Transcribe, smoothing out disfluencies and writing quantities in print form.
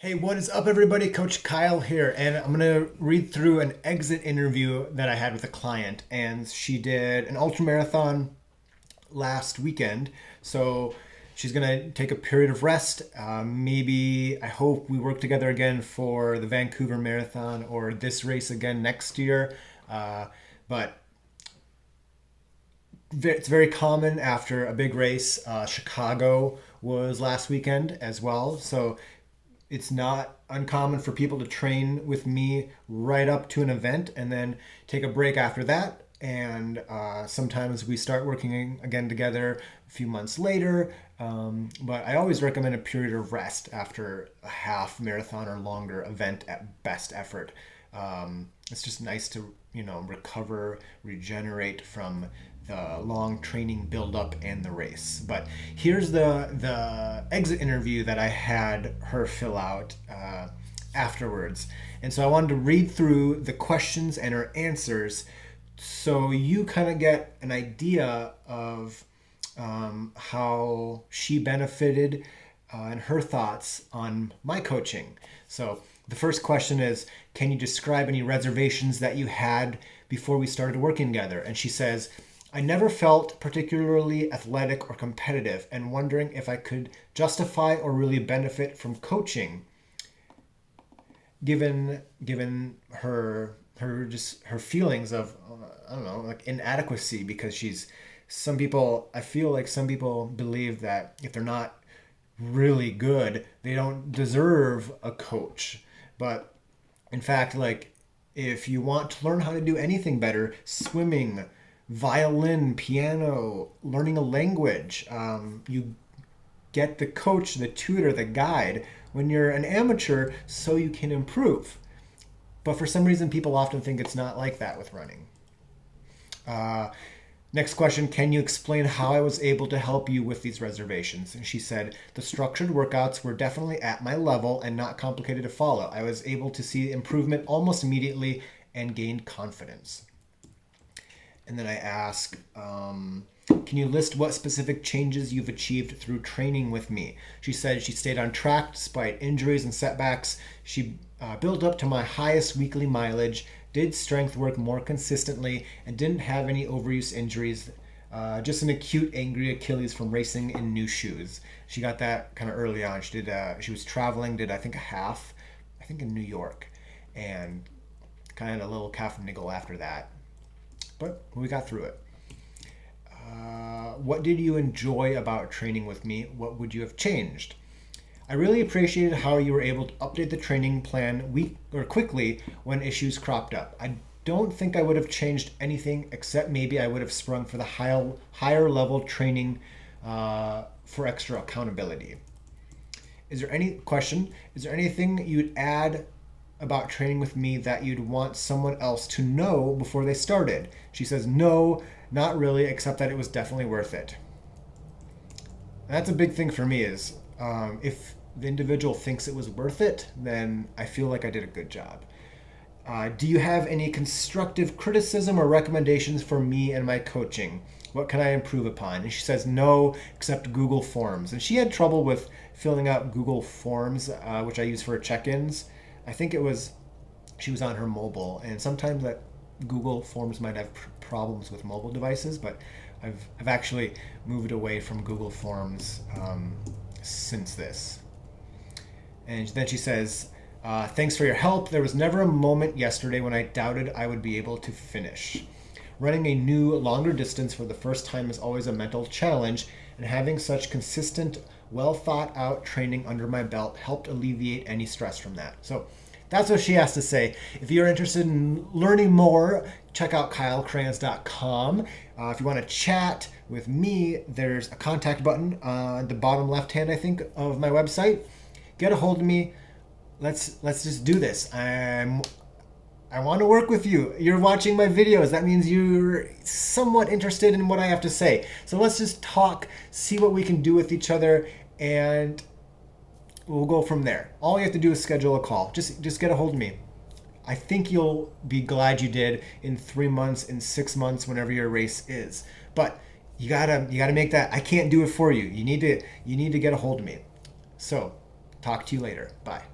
Hey, what is up, everybody? Coach Kyle here, and I'm gonna read through an exit interview that I had with a client, and she did an ultra marathon last weekend. So she's gonna take a period of rest. Maybe I hope we work together again for the Vancouver Marathon or this race again next year. But it's very common after a big race. Chicago was last weekend as well, so it's not uncommon for people to train with me right up to an event and then take a break after that. And sometimes we start working again together a few months later. But I always recommend a period of rest after a half marathon or longer event at best effort. It's just nice to, recover, regenerate from the long training build-up and the race. But here's the exit interview that I had her fill out afterwards. And so I wanted to read through the questions and her answers so you kind of get an idea of how she benefited and her thoughts on my coaching. So the first question is, can you describe any reservations that you had before we started working together? And she says, I never felt particularly athletic or competitive and wondering if I could justify or really benefit from coaching given her feelings of I don't know, like inadequacy, because I feel like some people believe that if they're not really good, they don't deserve a coach. But in fact, like, if you want to learn how to do anything better, swimming, violin, piano, learning a language, you get the coach, the tutor, the guide when you're an amateur so you can improve. But for some reason, people often think it's not like that with running. Next question, can you explain how I was able to help you with these reservations? And she said, the structured workouts were definitely at my level and not complicated to follow. I was able to see improvement almost immediately and gained confidence. And then I ask, can you list what specific changes you've achieved through training with me? She said she stayed on track despite injuries and setbacks. She built up to my highest weekly mileage, did strength work more consistently, and didn't have any overuse injuries. Just an acute angry Achilles from racing in new shoes. She got that kind of early on. She was traveling, did I think a half, I think in New York, and kind of a little calf niggle after that. But we got through it. What did you enjoy about training with me? What would you have changed? I really appreciated how you were able to update the training plan quickly when issues cropped up. I don't think I would have changed anything, except maybe I would have sprung for the higher level training for extra accountability. Is there anything you'd add about training with me that you'd want someone else to know before they started? She says, no, not really, except that it was definitely worth it. And that's a big thing for me is if the individual thinks it was worth it, then I feel like I did a good job. Do you have any constructive criticism or recommendations for me and my coaching? What can I improve upon? And she says, no, except Google Forms. And she had trouble with filling out Google Forms, which I use for check-ins. I think she was on her mobile, and sometimes that Google Forms might have problems with mobile devices, but I've actually moved away from Google Forms since this. And then she says, thanks for your help. There was never a moment yesterday when I doubted I would be able to finish. Running a new, longer distance for the first time is always a mental challenge, and having such consistent, well thought out training under my belt helped alleviate any stress from that. So that's what she has to say. If you're interested in learning more, check out kylekranz.com. If you want to chat with me, there's a contact button on the bottom left hand, I think, of my website. Get a hold of me. Let's just do this. I want to work with you. You're watching my videos. That means you're somewhat interested in what I have to say. So let's just talk, see what we can do with each other, and we'll go from there. All you have to do is schedule a call. Just get a hold of me. I think you'll be glad you did in 3 months, in 6 months, whenever your race is. But you gotta make that. I can't do it for you. You need to get a hold of me. So talk to you later. Bye.